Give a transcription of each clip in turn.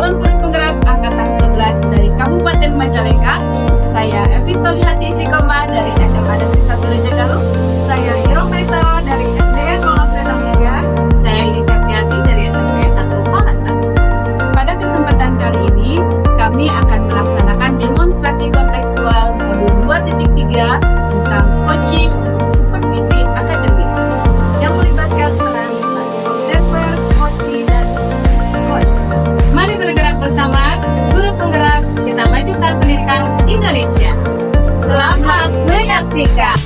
Calon Guru Penggerak Angkatan 11 dari Kabupaten Majalengka. Saya Evi Solihati Istiqomah dari SMA Negeri 1 Rejagaluh. Saya Hiro Maisaro dari SDN Molosetan 3. Saya Lili Septiati dari SMP 1 Palasa. Pada kesempatan kali ini, kami akan melaksanakan demonstrasi kontekstual modul 2.3 tentang coaching supervisi akademik Yang melibatkan peran sebagai observer, coach, dan coach. Mari bergerak bersama Guru Penggerak, kita majukan pendidikan Indonesia. Selamat Menyaksikan.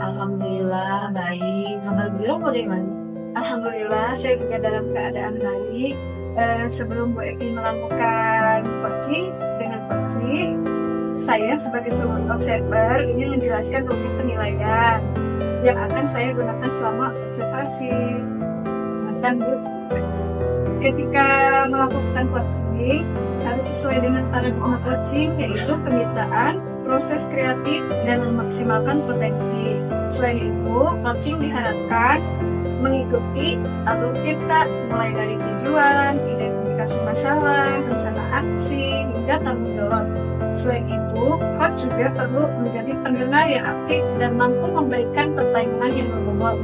Alhamdulillah baik. Kabar Biro bagaimana? Alhamdulillah, saya juga dalam keadaan baik. Sebelum Bu Evi melakukan coaching dengan coaching, saya sebagai seorang observer ingin menjelaskan topik penilaian yang akan saya gunakan selama observasi. Makan Bu. Ketika melakukan coaching, harus sesuai dengan paradigma coaching, yaitu kemitraan, proses kreatif, dan memaksimalkan potensi. Selain itu, coaching diharapkan mengikuti alur kita mulai dari tujuan, identifikasi masalah, rencana aksi, hingga tanggung jawab. Selain itu, coach juga perlu menjadi pendengar yang aktif dan mampu memberikan pertanyaan yang berbobot.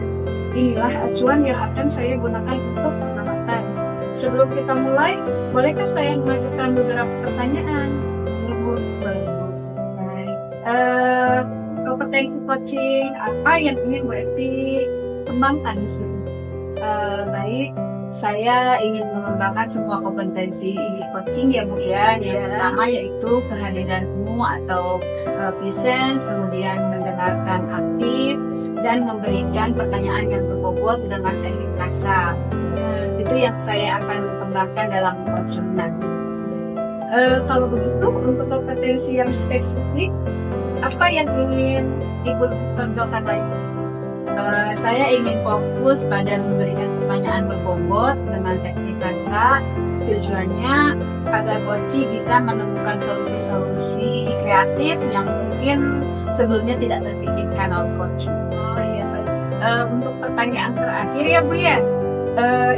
Inilah acuan yang akan saya gunakan untuk pengamatan. Sebelum kita mulai, bolehkah saya mengajukan beberapa pertanyaan? Kompetensi coaching, apa yang ingin Bu Evi kembangkan di sini? Baik, saya ingin mengembangkan semua kompetensi coaching ya Bu ya. Yang pertama yaitu kehadiranmu atau presence, kemudian mendengarkan aktif dan memberikan pertanyaan yang berbobot dengan teknik rasa. Itu yang saya akan kembangkan dalam coaching nanti. Kalau begitu, untuk kompetensi yang spesifik, apa yang ingin Ibu tonjolkan lagi? Saya ingin fokus pada memberikan pertanyaan berbobot dengan teknik rasa. Tujuannya agar coach bisa menemukan solusi-solusi kreatif yang mungkin sebelumnya tidak terpikirkan oleh coach. Oh iya, baik. Untuk pertanyaan terakhir ya Bu ya,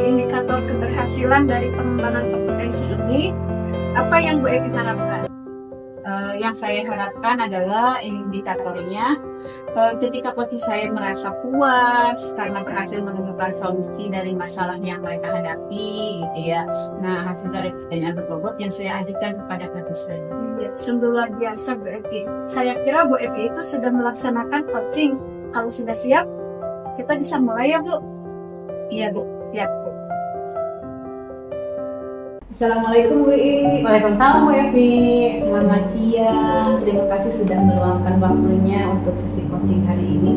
indikator keberhasilan dari pengembangan kompetensi ini, apa yang Bu Evi harapkan? Yang saya harapkan adalah indikatornya ketika coach saya merasa puas karena berhasil menemukan solusi dari masalah yang mereka hadapi gitu ya. Nah, hasil dari pertanyaan berbobot yang saya ajukan kepada coach saya. Ya, sungguh luar biasa Bu Evi. Saya kira Bu Evi itu sudah melaksanakan coaching. Kalau sudah siap, kita bisa mulai ya Bu. Iya Bu, siap Bu. Assalamualaikum Bu I. Waalaikumsalam Bu Evi. Selamat siang, terima kasih sudah meluangkan waktunya untuk sesi coaching hari ini.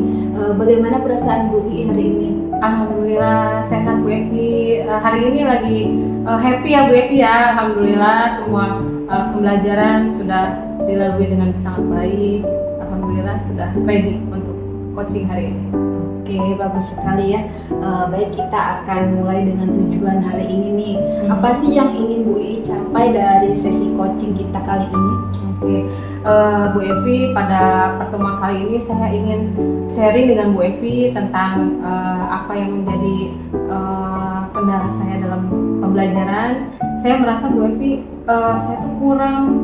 Bagaimana perasaan Bu I hari ini? Alhamdulillah sehat Bu Evi. Hari ini lagi happy ya Bu Evi ya. Alhamdulillah semua pembelajaran sudah dilalui dengan sangat baik. Alhamdulillah sudah ready untuk coaching hari ini. Oke, bagus sekali ya. Baik, kita akan mulai dengan tujuan hari ini nih. Apa sih yang ingin Bu I capai dari sesi coaching kita kali ini? Oke, Bu Evi, pada pertemuan kali ini saya ingin sharing dengan Bu Evi tentang apa yang menjadi kendala saya dalam pembelajaran. Saya merasa Bu Evi, saya tuh kurang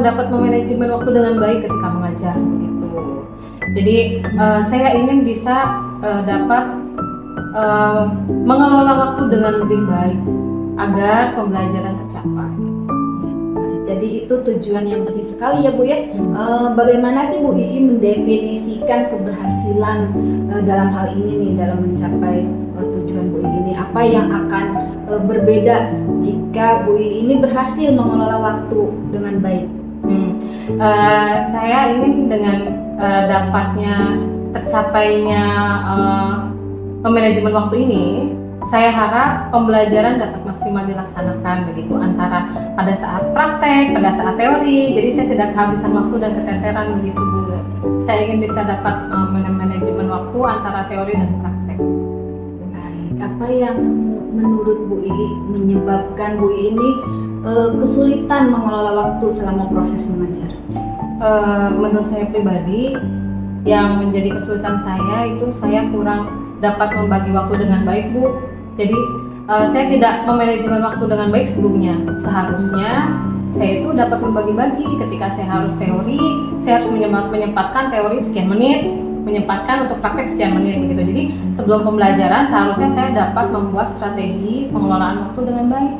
dapat memanajemen waktu dengan baik ketika mengajar begitu. Jadi saya ingin bisa dapat mengelola waktu dengan lebih baik agar pembelajaran tercapai. Jadi itu tujuan yang penting sekali ya Bu ya. Bagaimana sih Bu Ii mendefinisikan keberhasilan dalam hal ini nih, dalam mencapai tujuan Bu Ii ini? Apa yang akan berbeda jika Bu Ii ini berhasil mengelola waktu dengan baik? Saya ingin dengan dapatnya tercapainya manajemen waktu ini, saya harap pembelajaran dapat maksimal dilaksanakan begitu antara pada saat praktek, pada saat teori. Jadi saya tidak kehabisan waktu dan keteteran begitu Bu. Saya ingin bisa dapat manajemen waktu antara teori dan praktek. Baik, apa yang menurut Bu Ii menyebabkan Bu Ii ini kesulitan mengelola waktu selama proses mengajar? Menurut saya pribadi, yang menjadi kesulitan saya itu saya kurang dapat membagi waktu dengan baik, Bu. Jadi saya tidak memanajemen waktu dengan baik sebelumnya. Seharusnya saya itu dapat membagi-bagi. Ketika saya harus teori, saya harus menyempatkan teori sekian menit, menyempatkan untuk praktek sekian menit begitu. Jadi sebelum pembelajaran seharusnya saya dapat membuat strategi pengelolaan waktu dengan baik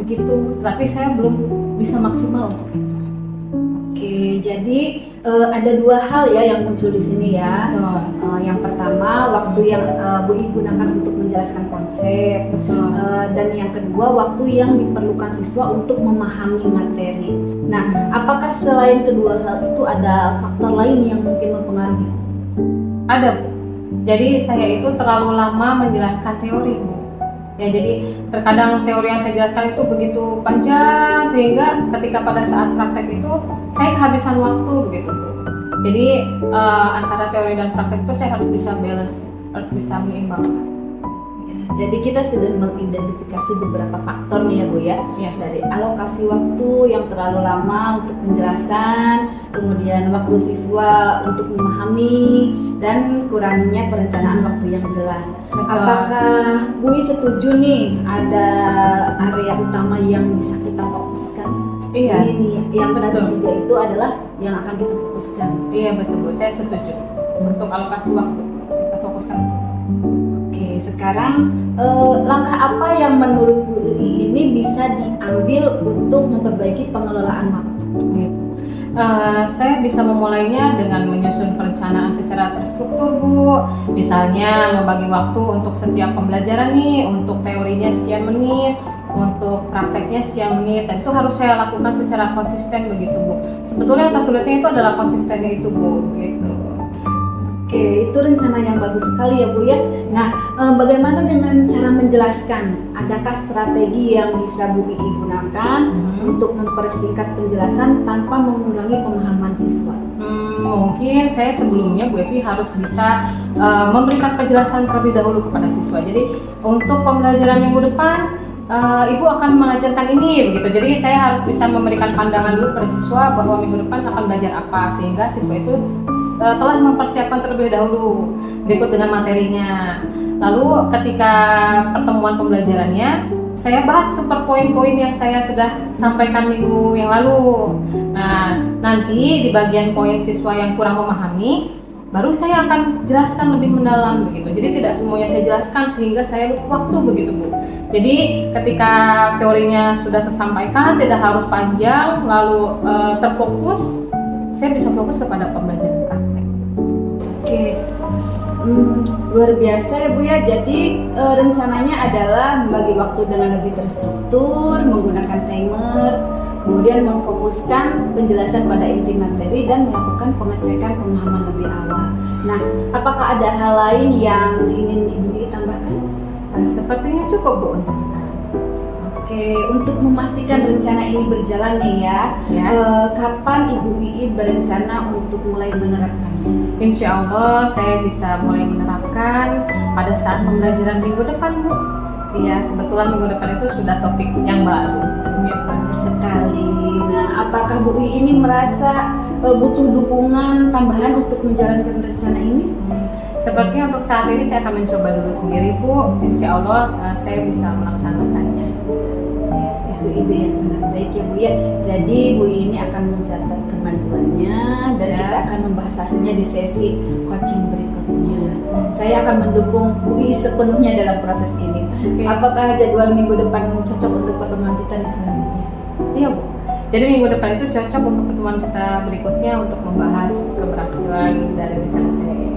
begitu. Tetapi saya belum bisa maksimal untuk itu. Oke, jadi ada dua hal ya yang muncul di sini ya. Yang pertama, waktu yang Bu Ii gunakan untuk menjelaskan konsep. Betul. Dan yang kedua, waktu yang diperlukan siswa untuk memahami materi. Nah, apakah selain kedua hal itu ada faktor lain yang mungkin mempengaruhi? Ada, Bu. Jadi saya itu terlalu lama menjelaskan teori, Bu. Ya, jadi terkadang teori yang saya jelaskan itu begitu panjang sehingga ketika pada saat praktek itu saya kehabisan waktu begitu, Bu. Jadi antara teori dan praktek itu saya harus bisa balance, harus bisa menyeimbangkan. Jadi kita sudah mengidentifikasi beberapa faktor nih ya Bu ya. Ya. Dari alokasi waktu yang terlalu lama untuk penjelasan, kemudian waktu siswa untuk memahami, dan kurangnya perencanaan waktu yang jelas. Betul. Apakah Bu setuju nih ada area utama yang bisa kita fokuskan? Iya. Ini nih, yang tadi Betul. 3 itu adalah yang akan kita fokuskan. Iya betul, Bu. Saya setuju. Untuk alokasi waktu kita fokuskan itu. Oke, sekarang langkah apa yang menurut Bu Ii ini bisa diambil untuk memperbaiki pengelolaan waktu? Gitu. Saya bisa memulainya dengan menyusun perencanaan secara terstruktur, Bu. Misalnya membagi waktu untuk setiap pembelajaran nih, untuk teorinya sekian menit, untuk prakteknya sekian menit, dan itu harus saya lakukan secara konsisten begitu, Bu. Sebetulnya yang tersulitnya itu adalah konsistennya itu, Bu. Gitu. Oke, itu rencana yang bagus sekali ya Bu ya. Nah, bagaimana dengan cara menjelaskan? Adakah strategi yang bisa Bu Ii gunakan untuk mempersingkat penjelasan tanpa mengurangi pemahaman siswa? Mungkin saya sebelumnya Bu Evi harus bisa memberikan penjelasan terlebih dahulu kepada siswa. Jadi untuk pembelajaran minggu depan Ibu akan mengajarkan ini begitu. Jadi saya harus bisa memberikan pandangan dulu pada siswa bahwa minggu depan akan belajar apa, sehingga siswa itu telah mempersiapkan terlebih dahulu berikut dengan materinya. Lalu ketika pertemuan pembelajarannya, saya bahas tuh per poin-poin yang saya sudah sampaikan minggu yang lalu. Nah, nanti di bagian poin siswa yang kurang memahami, baru saya akan jelaskan lebih mendalam begitu. Jadi tidak semuanya saya jelaskan sehingga saya lupa waktu begitu, Bu. Jadi ketika teorinya sudah tersampaikan, tidak harus panjang, lalu terfokus, saya bisa fokus kepada pembelajaran praktek. Oke, luar biasa ya Bu ya. Jadi rencananya adalah membagi waktu dengan lebih terstruktur, menggunakan timer, kemudian memfokuskan penjelasan pada inti materi dan melakukan pengecekan pemahaman lebih awal. Nah, apakah ada hal lain yang ingin Ibu tambahkan? Sepertinya cukup, Bu, untuk sekarang. Oke, untuk memastikan rencana ini berjalan nih ya, kapan Ibu Ii berencana untuk mulai menerapkannya? Insya Allah saya bisa mulai menerapkan pada saat pembelajaran minggu depan, Bu. Iya, kebetulan minggu depan itu sudah topik yang baru. Bagus sekali. Nah, apakah Bu Ii ini merasa butuh dukungan tambahan untuk menjalankan rencana ini? Sepertinya untuk saat ini saya akan mencoba dulu sendiri, Bu. Insya Allah saya bisa melaksanakannya. Itu ide yang sangat baik ya Bu ya. Jadi Bu Ii ini akan mencatat kemajuannya dan kita akan membahas hasilnya di sesi coaching berikutnya. Saya akan mendukung Bu Ii sepenuhnya dalam proses ini. Apakah jadwal minggu depan cocok untuk pertemuan kita di selanjutnya? Iya, Bu. Jadi minggu depan itu cocok untuk pertemuan kita berikutnya untuk membahas keberhasilan dari rencana saya ini.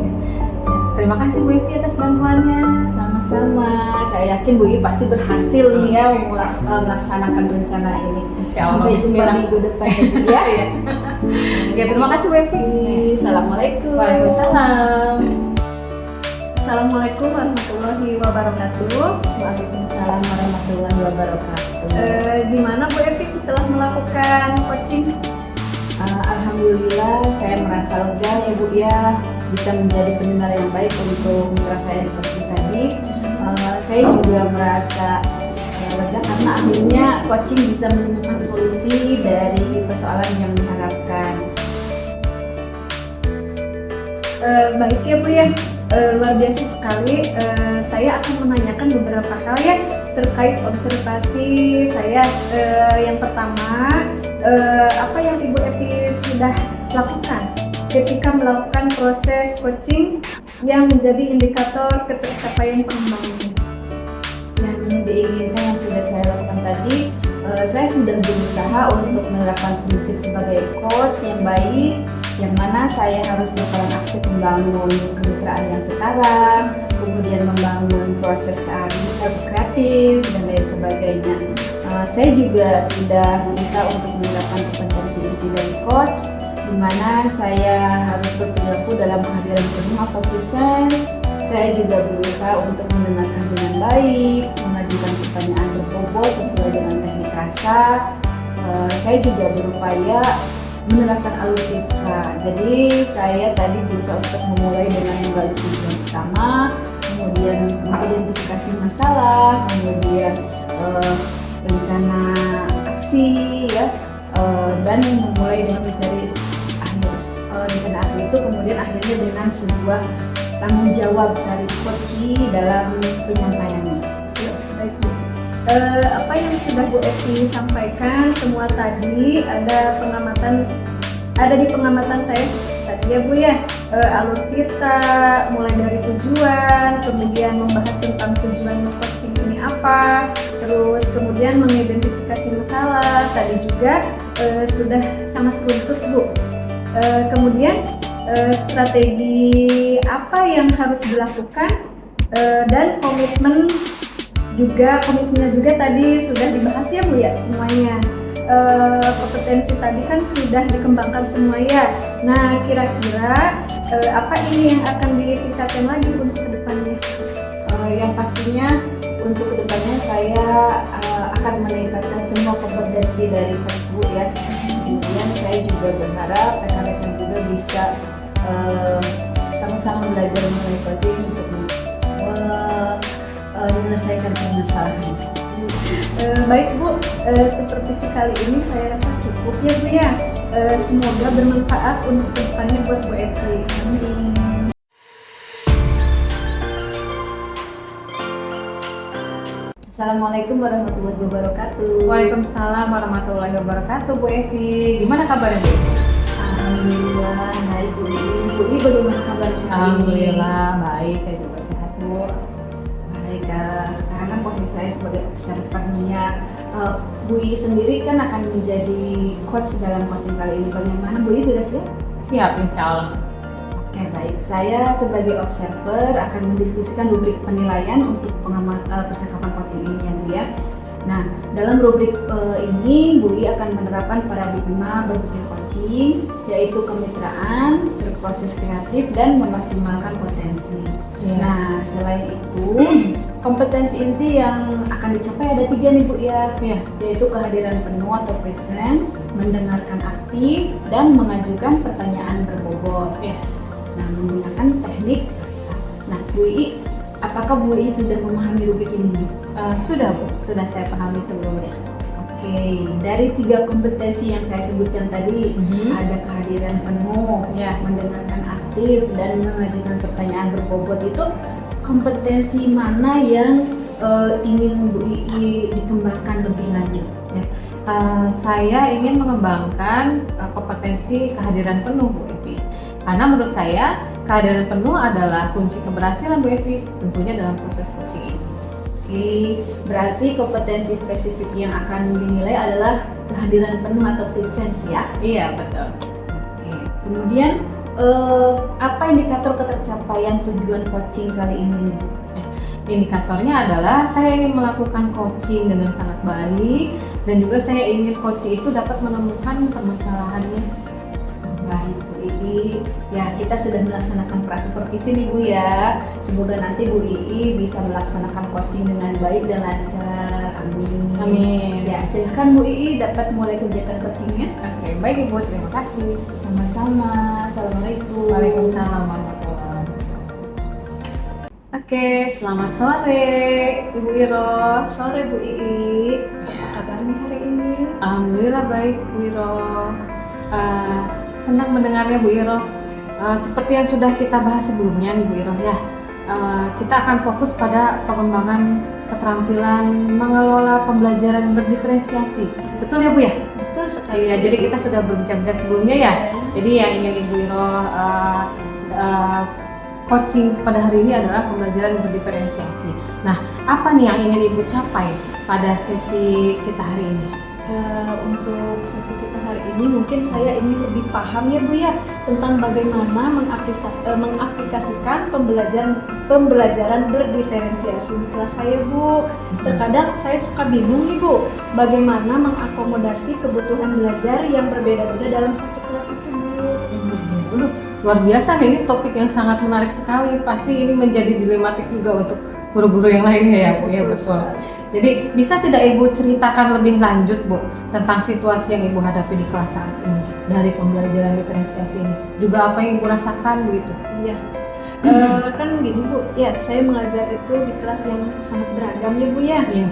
Terima kasih Bu Evi atas bantuannya. Sama-sama. Saya yakin Bu Ii pasti berhasil nih ya melaksanakan rencana ini. Insya Allah. Sampai jumpa minggu depan ya Bu ya. Ya, terima kasih Bu Evi. Assalamualaikum. Waalaikumsalam. Assalamualaikum warahmatullahi wabarakatuh. Waalaikumsalam warahmatullahi wabarakatuh. Gimana Bu Evi setelah melakukan coaching? Alhamdulillah saya merasa lega ya Bu ya, bisa menjadi pendengar yang baik untuk mitra saya di coaching tadi. saya juga merasa lega karena akhirnya coaching bisa menemukan solusi dari persoalan yang diharapkan. Baik ya Bu ya, luar biasa sekali. Saya akan menanyakan beberapa hal ya terkait observasi saya. Yang pertama, apa yang Ibu Evi sudah lakukan ketika melakukan proses coaching yang menjadi indikator ketercapaian pengembangan? Yang diinginkan yang sudah saya lakukan tadi, saya sudah berusaha untuk menerapkan prinsip sebagai coach yang baik, yang mana saya harus berperan aktif membangun kemitraan yang setara, kemudian membangun proses kreatif dan lain sebagainya. Saya juga sudah berusaha untuk menerapkan kompetensi inti dari coach, di mana saya harus berperilaku dalam kehadiran penuh atau presence. Saya juga berusaha untuk mendengarkan dengan baik, mengajukan pertanyaan berbobot sesuai dengan teknik rasa. Saya juga berupaya menerapkan alur tika. Jadi saya tadi berusaha untuk memulai dengan menggali tujuan utama, kemudian mengidentifikasi masalah, kemudian rencana aksi ya, dan memulai dengan mencari rencana aksi itu, kemudian akhirnya dengan sebuah tanggung jawab dari coach dalam penyampaiannya. Baik Bu. Apa yang sudah Bu Evi sampaikan semua tadi ada di pengamatan saya seperti tadi ya Bu ya, alur kita mulai dari tujuan, kemudian membahas tentang tujuan coaching ini apa, terus kemudian mengidentifikasi masalah tadi juga sudah sangat runtut Bu. Kemudian strategi apa yang harus dilakukan dan komitmennya juga tadi sudah dibahas ya Bu ya semuanya. Kompetensi tadi kan sudah dikembangkan semua ya. Nah kira-kira apa ini yang akan ditingkatkan lagi untuk kedepannya? Yang pastinya untuk kedepannya saya akan meningkatkan semua kompetensi dari Coach Bu ya. Kemudian saya juga berharap rekan-rekan juga bisa sama-sama belajar mengenai coaching untuk menyelesaikan permasalahan. Baik Bu, seperti sekali ini saya rasa cukup ya Bu ya. Semoga bermanfaat untuk kedepannya buat Bu Evi. Amin. Assalamualaikum warahmatullahi wabarakatuh. Waalaikumsalam warahmatullahi wabarakatuh. Bu Evi, gimana kabarnya Bu? Alhamdulillah baik Bu I. Bu I bagaimana kabarnya hari ini? Alhamdulillah baik, saya juga sehat Bu. Baik, sekarang kan posisi saya sebagai observer nih ya. Bu I sendiri kan akan menjadi coach dalam coaching kali ini. Bagaimana Bu I, sudah siap? Siap insya Allah. Oke baik, saya sebagai observer akan mendiskusikan rubrik penilaian untuk percakapan coaching ini ya Bu ya. Nah, dalam rubrik ini Bu I akan menerapkan paradigma berpikir coaching, yaitu kemitraan, berproses kreatif, dan memaksimalkan potensi. Yeah. Nah, selain itu, kompetensi inti yang akan dicapai ada 3 nih Bu ya, yaitu kehadiran penuh atau presence, mendengarkan aktif, dan mengajukan pertanyaan berbobot. Nah, menggunakan teknik rasa. Nah, Bu I, apakah Bu I sudah memahami rubrik ini nih? Sudah Bu, sudah saya pahami sebelumnya. Oke, dari 3 kompetensi yang saya sebutkan tadi, ada kehadiran penuh, mendengarkan aktif, dan mengajukan pertanyaan berbobot, itu kompetensi mana yang ingin Bu I dikembangkan lebih lanjut? Saya ingin mengembangkan kompetensi kehadiran penuh Bu Evi. Karena menurut saya kehadiran penuh adalah kunci keberhasilan Bu Evi, tentunya dalam proses coaching ini. Oke, berarti kompetensi spesifik yang akan dinilai adalah kehadiran penuh atau presence ya? Iya, betul. Oke, kemudian apa indikator ketercapaian tujuan coaching kali ini nih Bu? Indikatornya adalah saya ingin melakukan coaching dengan sangat baik, dan juga saya ingin coach itu dapat menemukan permasalahannya. Baik Bu Ii, ya kita sudah melaksanakan prasupervisi nih Bu ya. Semoga nanti Bu Ii bisa melaksanakan coaching dengan baik dan lancar. Amin. Amin. Ya silahkan Bu Ii dapat mulai kegiatan coachingnya. Oke, baik Ibu, terima kasih. Sama-sama. Assalamualaikum. Waalaikumsalam warahmatullahi wabarakatuh. Oke, selamat sore Ibu Iro. Sore Bu Ii. Ya. Apa kabarnya hari ini? Alhamdulillah baik Bu Iro. Senang mendengarnya Bu Iro. Seperti yang sudah kita bahas sebelumnya nih Bu Iro ya, kita akan fokus pada pengembangan keterampilan mengelola pembelajaran berdiferensiasi. Betul ya Bu ya? Betul sekali. Iya, jadi kita sudah berbincang-bincang sebelumnya ya. Jadi yang ingin Ibu Iro coaching pada hari ini adalah pembelajaran berdiferensiasi. Nah, apa nih yang ingin Ibu capai pada sesi kita hari ini? Untuk sesi kita hari ini mungkin saya ingin lebih paham ya Bu ya tentang bagaimana mengaplikasikan pembelajaran berdiferensiasi di kelas saya Bu. Terkadang saya suka bingung nih Bu, bagaimana mengakomodasi kebutuhan belajar yang berbeda-beda dalam satu kelas itu Bu. Aduh, luar biasa nih, ini topik yang sangat menarik sekali. Pasti ini menjadi dilematik juga untuk guru-guru yang lainnya ya Bu ya, betul. Jadi bisa tidak Ibu ceritakan lebih lanjut Bu tentang situasi yang Ibu hadapi di kelas saat ini dari pembelajaran diferensiasi ini? Juga apa yang Ibu rasakan begitu? Iya. Kan gini Bu, ya saya mengajar itu di kelas yang sangat beragam ya Bu ya. Iya.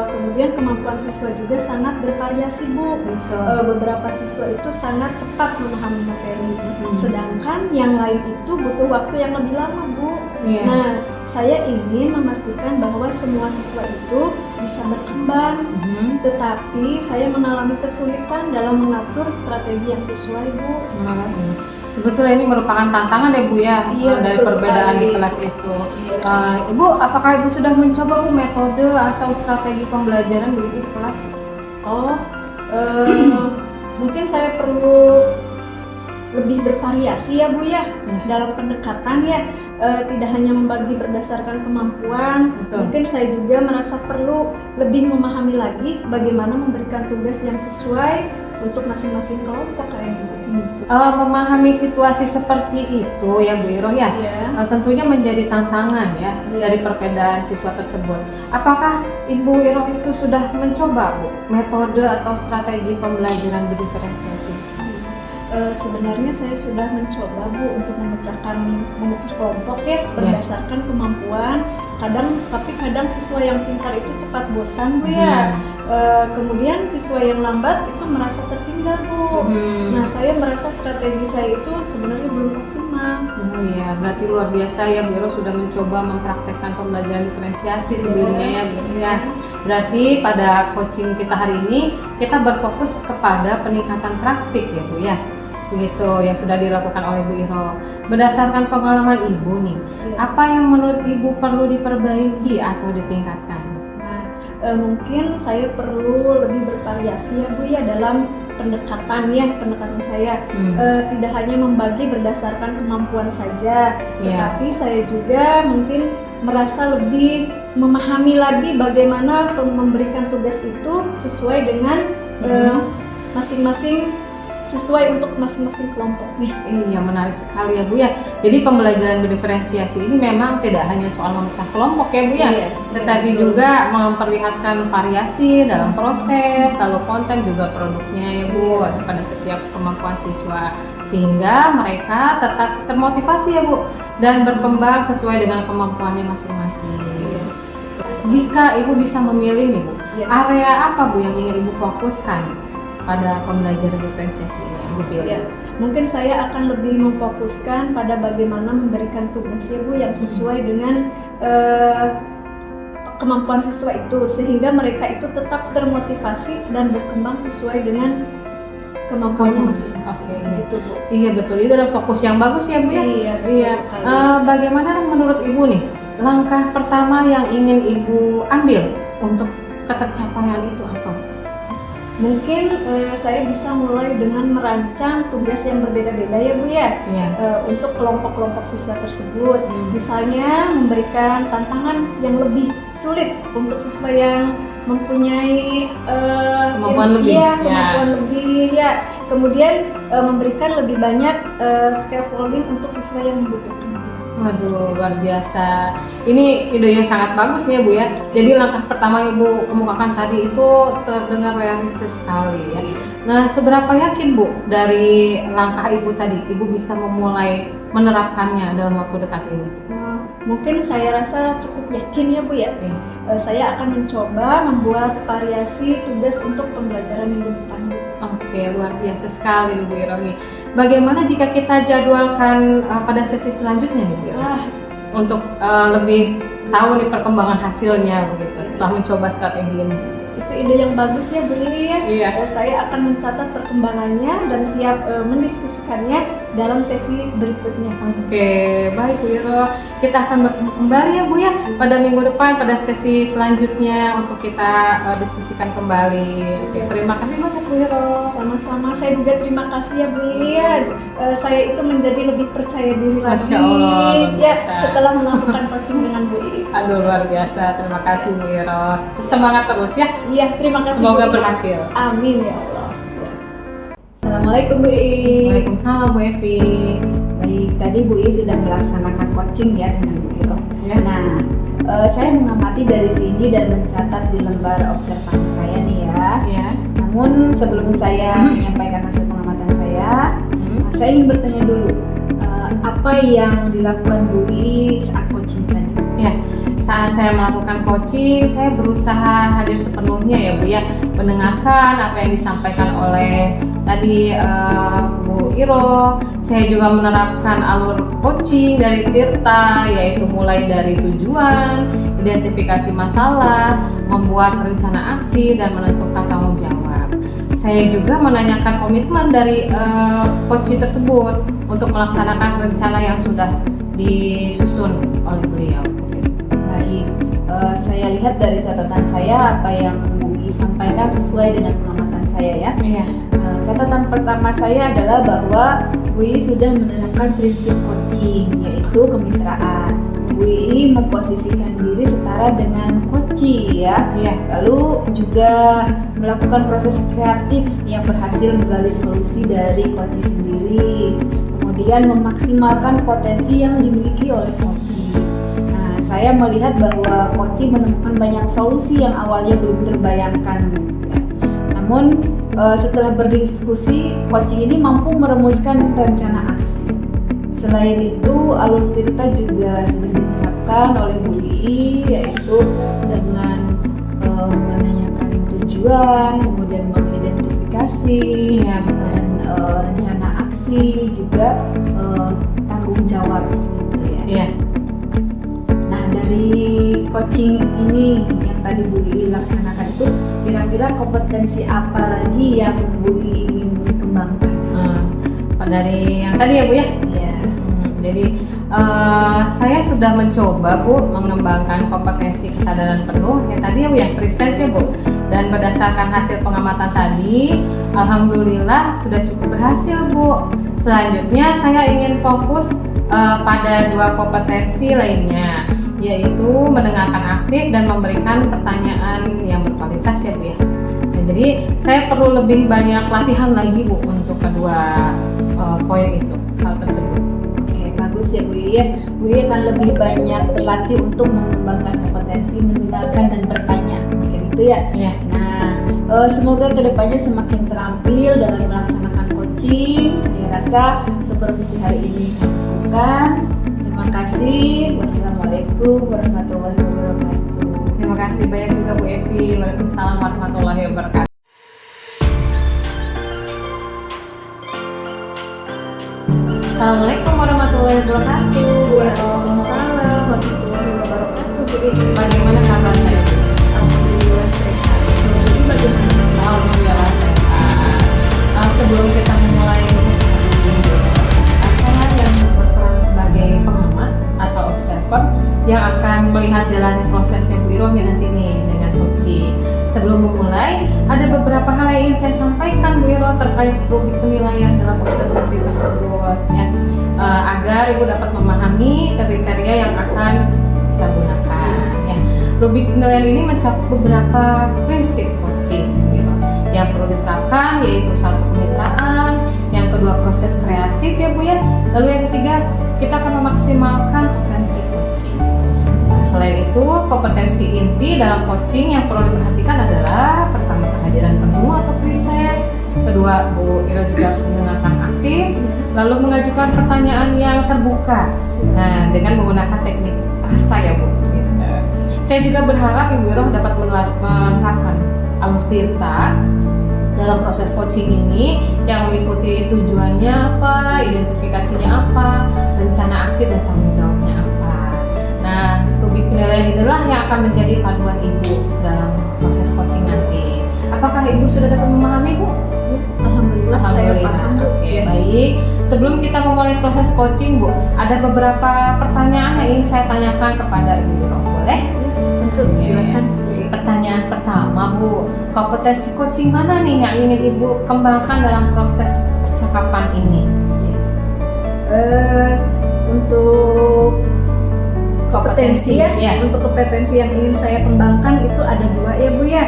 Kemudian kemampuan siswa juga sangat bervariasi Bu. Betul. Beberapa siswa itu sangat cepat memahami materi, Mhm. sedangkan yang lain itu butuh waktu yang lebih lama Bu. Iya. Nah, saya ingin memastikan bahwa semua siswa itu bisa berkembang, Mhm. tetapi saya mengalami kesulitan dalam mengatur strategi yang sesuai Bu. Sebetulnya ini merupakan tantangan ya Bu ya, Iya, dari betul perbedaan sekali. di kelas itu. Ibu, apakah Ibu sudah mencoba Bu metode atau strategi pembelajaran begitu di kelas? Oh, mungkin saya perlu lebih bervariasi ya Bu ya dalam pendekatan ya, tidak hanya membagi berdasarkan kemampuan. Betul. Mungkin saya juga merasa perlu lebih memahami lagi bagaimana memberikan tugas yang sesuai untuk masing-masing kelompok kayak gitu. Memahami situasi seperti itu ya Bu Iro ya, Ya. tentunya menjadi tantangan ya dari perbedaan siswa tersebut. Apakah Ibu Iro itu sudah mencoba Bu metode atau strategi pembelajaran berdiferensiasi? Sebenarnya saya sudah mencoba Bu untuk memecah kelompok ya berdasarkan kemampuan. Tapi kadang siswa yang pintar itu cepat bosan Bu ya. Kemudian siswa yang lambat itu merasa tertinggal Bu. Nah, saya merasa strategi saya itu sebenarnya belum optimal. Oh iya, berarti luar biasa ya Bu Iro sudah mencoba mempraktekkan pembelajaran diferensiasi sebelumnya ya Bu Iro ya. Berarti pada coaching kita hari ini kita berfokus kepada peningkatan praktik ya Bu ya. Begitu yang sudah dilakukan oleh Bu Iro. Berdasarkan pengalaman Ibu nih, apa yang menurut Ibu perlu diperbaiki atau ditingkatkan? Mungkin saya perlu lebih bervariasi ya Bu ya dalam pendekatan saya. Tidak hanya membagi berdasarkan kemampuan saja, tetapi saya juga mungkin merasa lebih memahami lagi bagaimana memberikan tugas itu sesuai dengan masing-masing, sesuai untuk masing-masing kelompoknya. Iya, menarik sekali ya Bu ya. Jadi pembelajaran berdiferensiasi ini memang tidak hanya soal memecah kelompok ya Bu ya, tetapi juga memperlihatkan variasi dalam proses, lalu konten juga produknya ya Bu pada setiap kemampuan siswa, sehingga mereka tetap termotivasi ya Bu dan berkembang sesuai dengan kemampuannya masing-masing. Jika Ibu bisa memilih nih Bu, area apa Bu yang ingin Ibu fokuskan pada pembelajaran diferensiasi ini? Ibu pilih. Mungkin saya akan lebih memfokuskan pada bagaimana memberikan tugas ya Bu yang sesuai dengan kemampuan siswa itu, sehingga mereka itu tetap termotivasi dan berkembang sesuai dengan kemampuannya masing-masing. Gitu Bu. Iya betul, itu adalah fokus yang bagus ya Bu ya. Iya, betul sekali. Bagaimana menurut Ibu nih langkah pertama yang ingin Ibu ambil untuk ketercapaian itu apa? Mungkin saya bisa mulai dengan merancang tugas yang berbeda-beda ya Bu ya, untuk kelompok-kelompok siswa tersebut. Misalnya memberikan tantangan yang lebih sulit untuk siswa yang mempunyai kemampuan lebih. Kemampuan lebih ya. Kemudian memberikan lebih banyak scaffolding untuk siswa yang membutuhkan. Waduh, luar biasa. Ini ide yang sangat bagus nih ya Bu ya. Jadi langkah pertama yang Ibu kemukakan tadi itu terdengar realistis sekali ya. Nah, seberapa yakin Bu dari langkah Ibu tadi, Ibu bisa memulai menerapkannya dalam waktu dekat ini? Mungkin saya rasa cukup yakin ya Bu ya. Saya akan mencoba membuat variasi tugas untuk pembelajaran minggu depan. Oke, luar biasa sekali Bu Iro. Bagaimana jika kita jadwalkan pada sesi selanjutnya nih Bu Iro? Untuk lebih tahu nih perkembangan hasilnya begitu setelah mencoba strategi ini. Itu ide yang bagus ya Bu Iri ya. Iya. Saya akan mencatat perkembangannya dan siap mendiskusikannya dalam sesi berikutnya. Oke, baik Bu Iro. Kita akan bertemu kembali ya Bu ya pada minggu depan pada sesi selanjutnya untuk kita diskusikan kembali. Oke, terima kasih banyak Bu Iro. Sama-sama, saya juga terima kasih ya Bu Iri ya. Saya itu menjadi lebih percaya diri lagi. Masya Allah, ya setelah melakukan coaching dengan Bu Iri. Aduh, luar biasa. Terima kasih Bu Iro. Semangat terus ya. Iya, terima kasih. Semoga Bu Iri. berhasil. Amin ya Allah. Assalamualaikum Bu I. Waalaikumsalam Bu Evi. Baik, tadi Bu I sudah melaksanakan coaching ya dengan Bu Iro. Ya. Nah, saya mengamati dari sini dan mencatat di lembar observasi saya nih ya. Ya. Namun sebelum saya menyampaikan hasil pengamatan saya ingin bertanya dulu, apa yang dilakukan Bu I saat coaching tadi? Ya, saat saya melakukan coaching, saya berusaha hadir sepenuhnya ya Bu ya, mendengarkan apa yang disampaikan oleh tadi Bu Iro. Saya juga menerapkan alur coaching dari Tirta, yaitu mulai dari tujuan, identifikasi masalah, membuat rencana aksi, dan menentukan tanggung jawab. Saya juga menanyakan komitmen dari coaching tersebut untuk melaksanakan rencana yang sudah disusun oleh beliau. Baik, saya lihat dari catatan saya apa yang Bu I sampaikan sesuai dengan pengamatan saya ya. Iya. Catatan pertama saya adalah bahwa Bu I sudah menerapkan prinsip coaching, yaitu kemitraan. Bu I memposisikan diri setara dengan coachee ya. Iya. Lalu juga melakukan proses kreatif yang berhasil menggali solusi dari coachee sendiri. Kemudian memaksimalkan potensi yang dimiliki oleh coachee. Saya melihat bahwa coaching menemukan banyak solusi yang awalnya belum terbayangkan. Namun setelah berdiskusi, coaching ini mampu merumuskan rencana aksi. Selain itu, alur Tirta juga sudah diterapkan oleh Bu I, yaitu dengan menanyakan tujuan, kemudian mengidentifikasi, dan rencana aksi, juga tanggung jawab. Gitu ya. Iya. Dari coaching ini yang tadi Bu I laksanakan itu, kira-kira kompetensi apa lagi yang Bu I ingin kembangkan? Dari yang tadi ya Bu ya? Iya. Jadi saya sudah mencoba Bu mengembangkan kompetensi kesadaran penuh yang tadi ya Bu ya, presence ya Bu. Dan berdasarkan hasil pengamatan tadi, alhamdulillah sudah cukup berhasil Bu. Selanjutnya saya ingin fokus pada dua kompetensi lainnya, yaitu mendengarkan aktif dan memberikan pertanyaan yang berkualitas ya Bu ya. Nah, jadi saya perlu lebih banyak latihan lagi Bu untuk kedua poin itu, hal tersebut. Oke, bagus ya Bu I. Bu I akan lebih banyak berlatih untuk mengembangkan kompetensi mendengarkan dan bertanya, mungkin itu ya. Iya. Nah, semoga kedepannya semakin terampil dalam melaksanakan coaching. Saya rasa supervisi hari ini saya cukupkan. Terima kasih. Wassalamualaikum warahmatullahi wabarakatuh. Terima kasih banyak juga Bu Evi. Waalaikumsalam warahmatullahi wabarakatuh. Assalamualaikum warahmatullahi wabarakatuh. Waalaikumsalam warahmatullahi wabarakatuh. Bu Iri. Bagaimana kabarnya Bu? Alhamdulillah sehat. Bu Iri bagaimana? Alhamdulillah sehat. Sebelum kita memulai sesuatu ini, saya yang berperan sebagai pengamat atau observer yang akan melihat jalan prosesnya Bu Iro nanti nih dengan coaching. Sebelum memulai, ada beberapa hal yang ingin saya sampaikan Bu Iro terkait rubrik penilaian dalam observasi tersebut ya, agar Ibu dapat memahami kriteria yang akan kita gunakan ya. Rubrik penilaian ini mencakup beberapa prinsip coaching Bu Iro yang perlu diterapkan, yaitu satu, kemitraan, yang kedua proses kreatif ya Bu ya, lalu yang ketiga kita akan memaksimalkan potensi coaching. Nah, selain itu, kompetensi inti dalam coaching yang perlu diperhatikan adalah pertama, kehadiran penuh atau presence, kedua, kedua, Bu Ira juga harus mendengarkan aktif, lalu mengajukan pertanyaan yang terbuka. Nah, dengan menggunakan teknik rasa ya, Bu. Saya juga berharap Ibu Ira dapat menerapkan alur tirta dalam proses coaching ini yang mengikuti tujuannya apa, identifikasinya apa, rencana aksi dan tanggung jawabnya apa. Nah, rubrik penilaian inilah yang akan menjadi panduan Ibu dalam proses coaching nanti. Apakah Ibu sudah dapat memahami, Bu? Alhamdulillah, saya paham, Bu. Oke, baik. Sebelum kita memulai proses coaching, Bu, ada beberapa pertanyaan yang ingin saya tanyakan kepada Ibu Ira. Boleh? Tentu, silakan. Pertanyaan pertama, Bu, kompetensi coaching mana nih yang ingin Ibu kembangkan dalam proses percakapan ini? Untuk kompetensi ya, ya. Untuk kompetensi yang ingin saya kembangkan itu ada dua ya, Bu ya.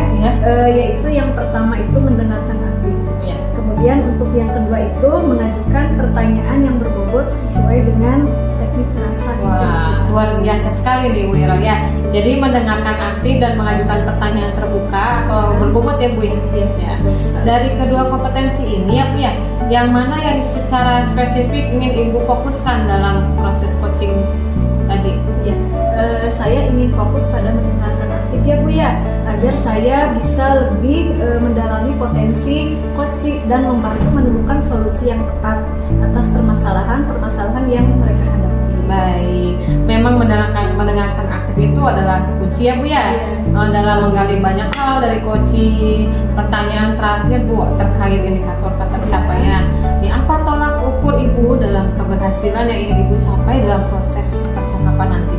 Yaitu yang pertama itu mendengarkan aktif. Ya. Kemudian untuk yang kedua itu mengajukan pertanyaan yang berbobot sesuai dengan teknik rasa. Wah, luar biasa sekali nih Bu Ira ya. Jadi mendengarkan aktif dan mengajukan pertanyaan terbuka atau berbobot ya Bu ya. Ya. Dari kedua kompetensi ini ya Bu ya, yang mana yang secara spesifik ingin Ibu fokuskan dalam proses coaching tadi? Ya, saya ingin fokus pada mendengarkan aktif ya Bu ya, agar saya bisa lebih mendalami potensi coaching dan membantu menemukan solusi yang tepat atas permasalahan yang mereka hadapi. Baik, memang mendengarkan aktif itu adalah kunci ya Bu ya, dalam menggali banyak hal dari coaching. Pertanyaan terakhir Bu terkait indikator ketercapaian. Ini apa tolak ukur Ibu dalam keberhasilan yang ingin Ibu capai dalam proses percakapan nanti?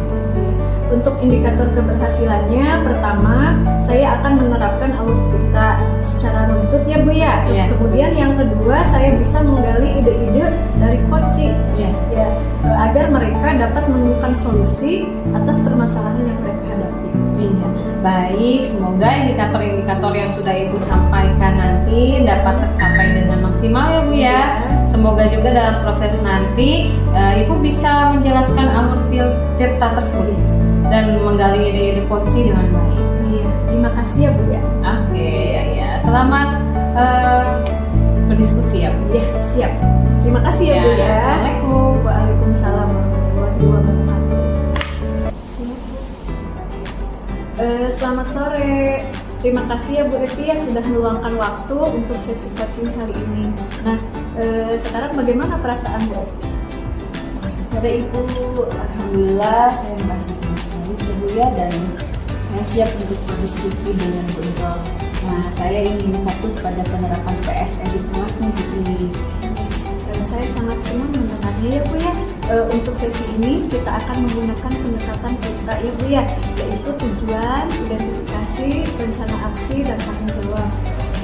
Untuk indikator keberhasilannya, pertama saya akan menerapkan alur tirta secara runtut ya Bu ya. Kemudian yang kedua saya bisa menggali ide-ide dari coaching agar mereka dapat menemukan solusi atas permasalahan yang mereka hadapi. Iya, baik. Semoga indikator-indikator yang sudah Ibu sampaikan nanti dapat tercapai dengan maksimal ya Bu ya. Semoga juga dalam proses nanti Ibu bisa menjelaskan alur tirta tersebut dan menggali ide-ide coaching dengan baik. Iya, terima kasih ya Bu ya. Oke, ya. Selamat berdiskusi ya Bu. Ya, siap. Terima kasih ya Bu ya. Assalamualaikum. Waalaikumsalam warahmatullahi wabarakatuh. Selamat sore. Terima kasih ya Bu Evi ya sudah meluangkan waktu untuk sesi coaching kali ini. Nah, sekarang bagaimana perasaan Bu Evi? Sore Ibu, alhamdulillah saya merasa sangat baik ya Bu ya, dan saya siap untuk berdiskusi dengan Bu Ira. Nah, saya ingin fokus pada penerapan PSN di kelas nih. Saya sangat senang mendengarnya ya Bu ya. Untuk sesi ini kita akan menggunakan pendekatan tirta ya Bu ya, yaitu tujuan, identifikasi, rencana aksi, dan tanggung jawab.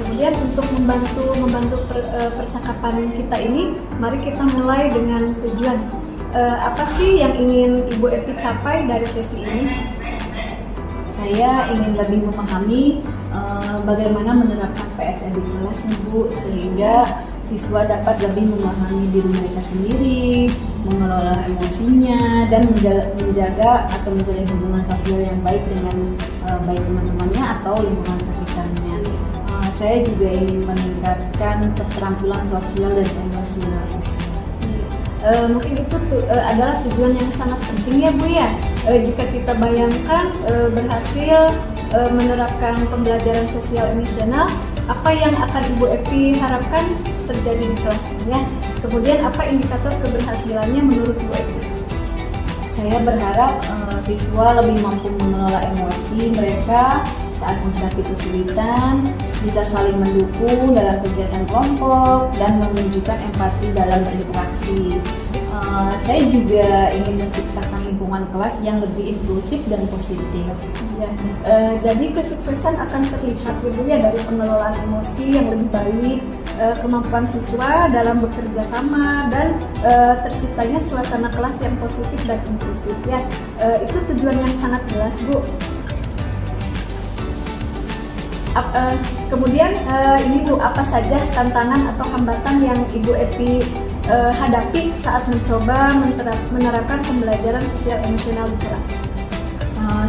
Kemudian untuk membantu percakapan kita ini, mari kita mulai dengan tujuan. Apa sih yang ingin Ibu Evi capai dari sesi ini? Saya ingin lebih memahami bagaimana menerapkan PSN di kelas nih Bu, sehingga siswa dapat lebih memahami diri mereka sendiri, mengelola emosinya, dan menjaga atau menjalin hubungan sosial yang baik dengan baik teman-temannya atau lingkungan sekitarnya. Saya juga ingin meningkatkan keterampilan sosial dan emosional siswa. Mungkin itu adalah tujuan yang sangat penting ya Bu ya. Jika kita bayangkan berhasil menerapkan pembelajaran sosial emosional, apa yang akan Ibu Evi harapkan terjadi di kelas ini ya? Kemudian apa indikator keberhasilannya menurut Bu Evi? Saya berharap siswa lebih mampu mengelola emosi mereka saat menghadapi kesulitan, bisa saling mendukung dalam kegiatan kelompok, dan menunjukkan empati dalam berinteraksi. Saya juga ingin menciptakan lingkungan kelas yang lebih inklusif dan positif. Ya, jadi kesuksesan akan terlihat ya dari pengelolaan emosi yang lebih baik, kemampuan siswa dalam bekerja sama, dan terciptanya suasana kelas yang positif dan inklusif ya. Itu tujuan yang sangat jelas Bu. Kemudian ini Bu, apa saja tantangan atau hambatan yang Ibu Evi hadapi saat mencoba menerapkan pembelajaran sosial emosional di kelas?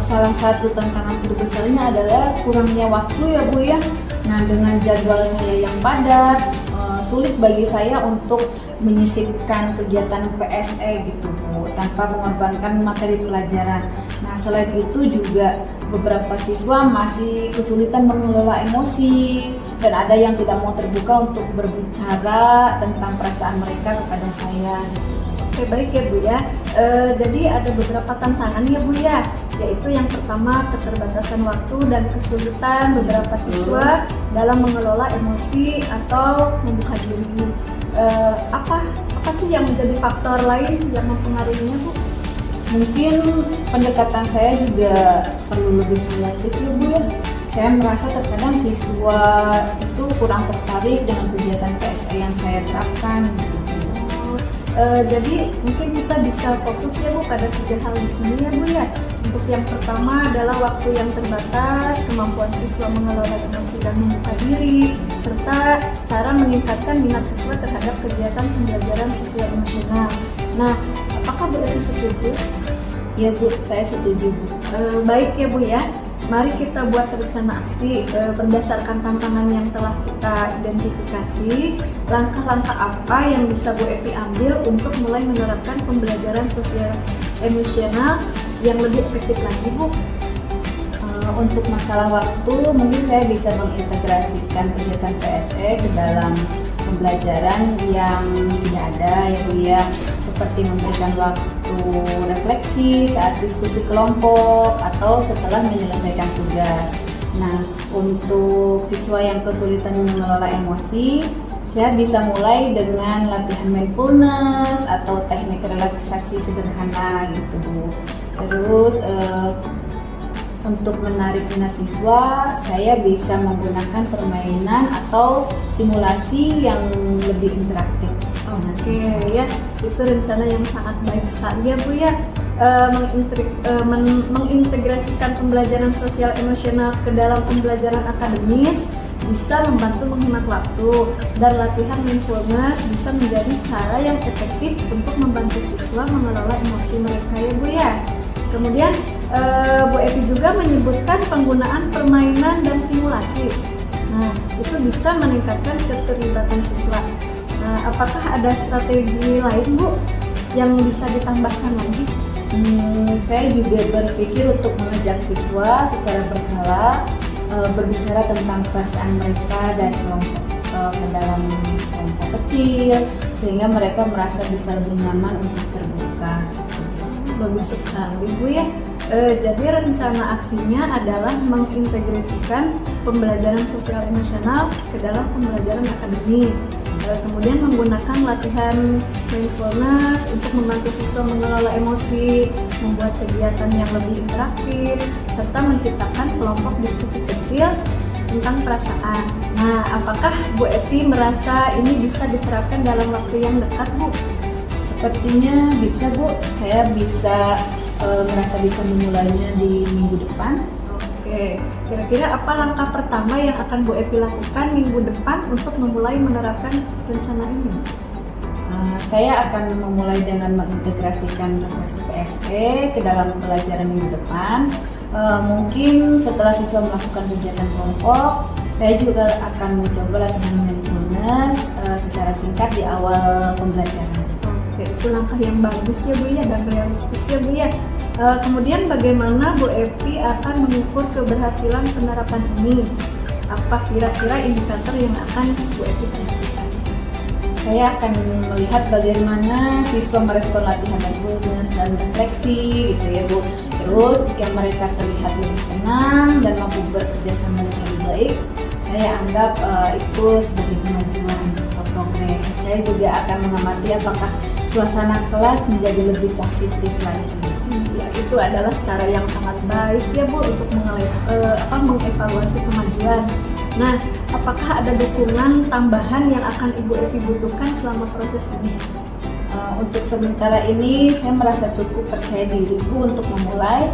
Salah satu tantangan terbesarnya adalah kurangnya waktu ya Bu ya. Nah, dengan jadwal saya yang padat, sulit bagi saya untuk menyisipkan kegiatan PSE gitu Bu, tanpa mengorbankan materi pelajaran. Nah, selain itu juga beberapa siswa masih kesulitan mengelola emosi dan ada yang tidak mau terbuka untuk berbicara tentang perasaan mereka kepada saya. Oke, baik ya Bu ya. Jadi ada beberapa tantangan ya Bu ya, yaitu yang pertama keterbatasan waktu dan kesulitan beberapa siswa dalam mengelola emosi atau membuka diri. Apa sih yang menjadi faktor lain yang mempengaruhinya Bu? Mungkin pendekatan saya juga perlu lebih kreatif ya Bu ya. Saya merasa terkadang siswa itu kurang tertarik dengan kegiatan PSE yang saya terapkan. Jadi mungkin kita bisa fokus ya Bu pada 3 hal di sini ya Bu ya. Untuk yang pertama adalah waktu yang terbatas, kemampuan siswa mengelola emosi dan membuka diri, serta cara meningkatkan minat siswa terhadap kegiatan pembelajaran sosial emosional. Nah, apakah Bu Evi setuju? Ya Bu, saya setuju Bu. Baik ya Bu ya. Mari kita buat rencana aksi berdasarkan tantangan yang telah kita identifikasi. Langkah-langkah apa yang bisa Bu Evi ambil untuk mulai menerapkan pembelajaran sosial emosional yang lebih efektif lagi Bu? Untuk masalah waktu, mungkin saya bisa mengintegrasikan kegiatan PSE ke dalam pembelajaran yang sudah ada ya Bu ya, seperti memberikan waktu refleksi saat diskusi kelompok atau setelah menyelesaikan tugas. Nah, untuk siswa yang kesulitan mengelola emosi, saya bisa mulai dengan latihan mindfulness atau teknik relaksasi sederhana gitu Bu. Terus untuk menarik minat siswa, saya bisa menggunakan permainan atau simulasi yang lebih interaktif. Oke ya, itu rencana yang sangat baik sekali ya Bu ya. Mengintegrasikan pembelajaran sosial emosional ke dalam pembelajaran akademis bisa membantu menghemat waktu, dan latihan mindfulness bisa menjadi cara yang efektif untuk membantu siswa mengelola emosi mereka ya Bu ya. Kemudian Bu Evi juga menyebutkan penggunaan permainan dan simulasi. Nah, itu bisa meningkatkan keterlibatan siswa. Nah, apakah ada strategi lain Bu yang bisa ditambahkan lagi? Saya juga berpikir untuk mengajak siswa secara berkala berbicara tentang perasaan mereka dari kelompok ke dalam kelompok kecil, sehingga mereka merasa bisa lebih nyaman untuk terbuka. Bagus sekali Bu ya. Jadi rencana aksinya adalah mengintegrasikan pembelajaran sosial emosional ke dalam pembelajaran akademik. Kemudian menggunakan latihan mindfulness untuk membantu siswa mengelola emosi, membuat kegiatan yang lebih interaktif, serta menciptakan kelompok diskusi kecil tentang perasaan. Nah, apakah Bu Evi merasa ini bisa diterapkan dalam waktu yang dekat Bu? Sepertinya bisa Bu, saya merasa bisa memulainya di minggu depan. Oke, kira-kira apa langkah pertama yang akan Bu Evi lakukan minggu depan untuk memulai menerapkan rencana ini? Saya akan memulai dengan mengintegrasikan refleksi PSE ke dalam pelajaran minggu depan. Mungkin setelah siswa melakukan kegiatan kelompok, saya juga akan mencoba latihan mindfulness secara singkat di awal pembelajaran. Oke, itu langkah yang bagus ya Bu ya, dan realistis ya Bu ya. Kemudian bagaimana Bu Evi akan mengukur keberhasilan penerapan ini? Apa kira-kira indikator yang akan Bu Evi perhatikan? Saya akan melihat bagaimana siswa merespon latihan mindfulness dan refleksi gitu ya Bu. Terus jika mereka terlihat lebih tenang dan mampu bekerja sama dengan lebih baik, saya anggap itu sebagai kemajuan atau progres. Saya juga akan mengamati apakah suasana kelas menjadi lebih positif lagi. Ya, itu adalah cara yang sangat baik ya Bu untuk mengevaluasi kemajuan. Nah, apakah ada dukungan tambahan yang akan Ibu Evi butuhkan selama proses ini? Untuk sementara ini saya merasa cukup percaya diri Bu untuk memulai.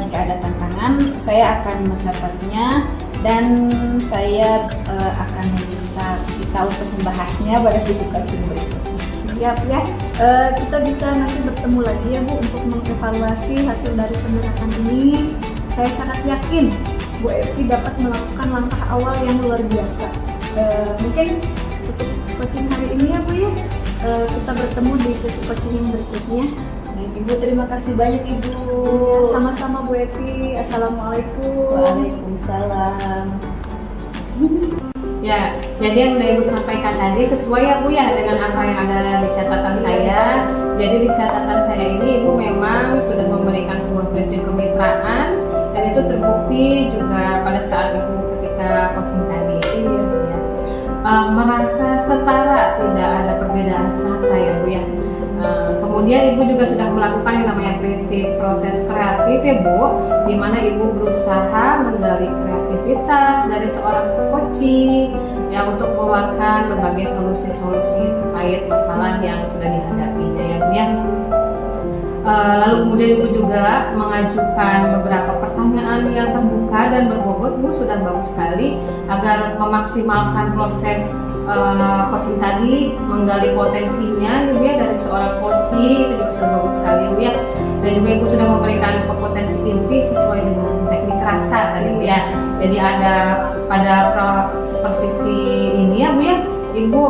Jika ada tantangan, saya akan mencatatnya dan saya akan meminta kita untuk membahasnya pada sesi coaching berikutnya. Siap ya, kita bisa nanti bertemu lagi ya Bu untuk mengevaluasi hasil dari penerapan ini. Saya sangat yakin Bu Evi dapat melakukan langkah awal yang luar biasa. Mungkin cukup coaching hari ini ya Bu ya. Kita bertemu di sesi coaching yang berikutnya. Baik Ibu, terima kasih banyak Ibu. Sama-sama Bu Evi. Assalamualaikum. Waalaikumsalam. Ya, jadi yang udah Ibu sampaikan tadi sesuai ya Bu ya dengan apa yang ada di catatan saya. Jadi di catatan saya ini Ibu memang sudah memberikan sebuah prinsip kemitraan dan itu terbukti juga pada saat Ibu ketika coaching tadi. Iya. Ya. Merasa setara, tidak ada perbedaan strata ya Bu ya. Kemudian Ibu juga sudah melakukan yang namanya prinsip proses kreatif ya Bu, di mana Ibu berusaha menggali kreativitas dari seorang coaching ya untuk mengeluarkan berbagai solusi-solusi terkait masalah yang sudah dihadapinya ya Bu ya. Lalu kemudian Ibu juga mengajukan beberapa pertanyaan yang terbuka dan berbobot Bu, sudah bagus sekali agar memaksimalkan proses coaching tadi, menggali potensinya Ibu ya dari seorang coaching, itu juga sudah bagus sekali Ibu ya. Dan juga Ibu sudah memberikan kompetensi inti sesuai dengan teknik rasa tadi Bu ya. Jadi ada pada supervisi ini ya Bu ya, Ibu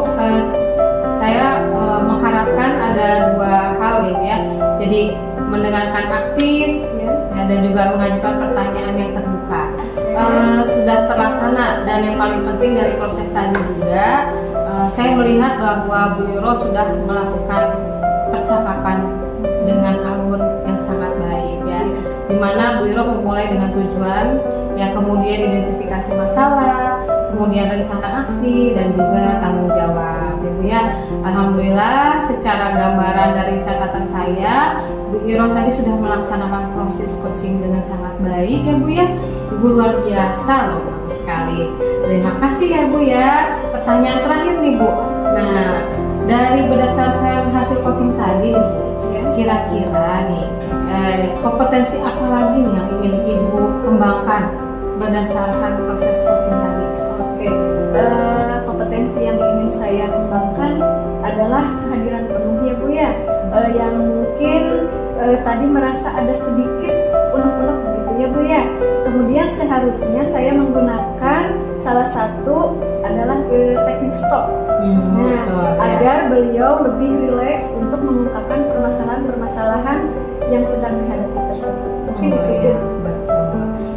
saya mengharapkan ada dua hal ya Bu ya. Jadi mendengarkan aktif ya, dan juga mengajukan pertanyaan yang terbuka. Sudah terlaksana dan yang paling penting dari proses tadi juga saya melihat bahwa Bu Iro sudah melakukan percakapan dengan alur yang sangat baik ya, dimana Bu Iro memulai dengan tujuan ya, kemudian identifikasi masalah, kemudian rencana aksi dan juga tanggung jawab ya Bu ya. Alhamdulillah secara gambaran dari catatan saya, Bu Iro tadi sudah melaksanakan proses coaching dengan sangat baik ya Bu ya. Ibu luar biasa loh, bagus sekali. Terima kasih ya Bu ya. Pertanyaan terakhir nih Bu. Nah, dari berdasarkan hasil coaching tadi nih Bu, kira-kira nih kompetensi apa lagi nih yang ingin Ibu kembangkan berdasarkan proses coaching tadi? Oke, kompetensi yang ingin saya kembangkan adalah kehadiran penuh ya Bu ya, yang mungkin tadi merasa ada sedikit unek-unek begitu ya Bu ya. Kemudian seharusnya saya menggunakan salah satu adalah teknik stop. Agar beliau lebih rileks untuk mengungkapkan permasalahan-permasalahan yang sedang dihadapi tersebut. Mungkin itu Bu.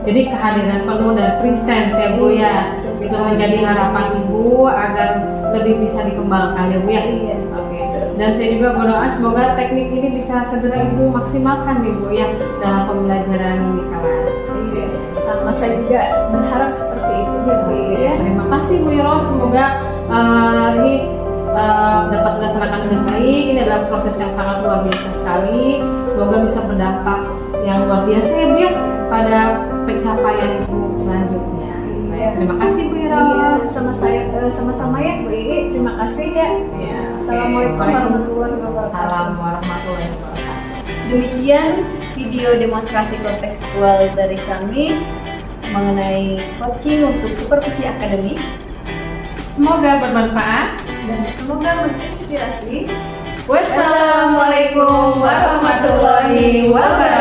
Jadi kehadiran penuh dan presence ya Bu ya, itu menjadi harapan Ibu agar lebih bisa dikembangkan ya Bu ya. Iya. Oke. Dan saya juga berdoa semoga teknik ini bisa segera Ibu maksimalkan ya Bu ya dalam pembelajaran di kelas. Iya. Sama saya juga berharap seperti itu ya Bu ya. Terima kasih Bu Iro, semoga ini dapat dilaksanakan dengan baik. Ini adalah proses yang sangat luar biasa sekali. Semoga bisa berdampak yang luar biasa ya Bu ya pada pencapaian Ibu selanjutnya. Iya. Terima kasih Bu Iro. Iya, sama-sama ya Bu Ii. Terima kasih ya. Ya, Assalamualaikum warahmatullahi wabarakatuh. Salam warahmatullahi wabarakatuh. Demikian video demonstrasi kontekstual dari kami mengenai coaching untuk supervisi akademik. Semoga bermanfaat. Dan semoga menginspirasi. Wassalamualaikum warahmatullahi wabarakatuh.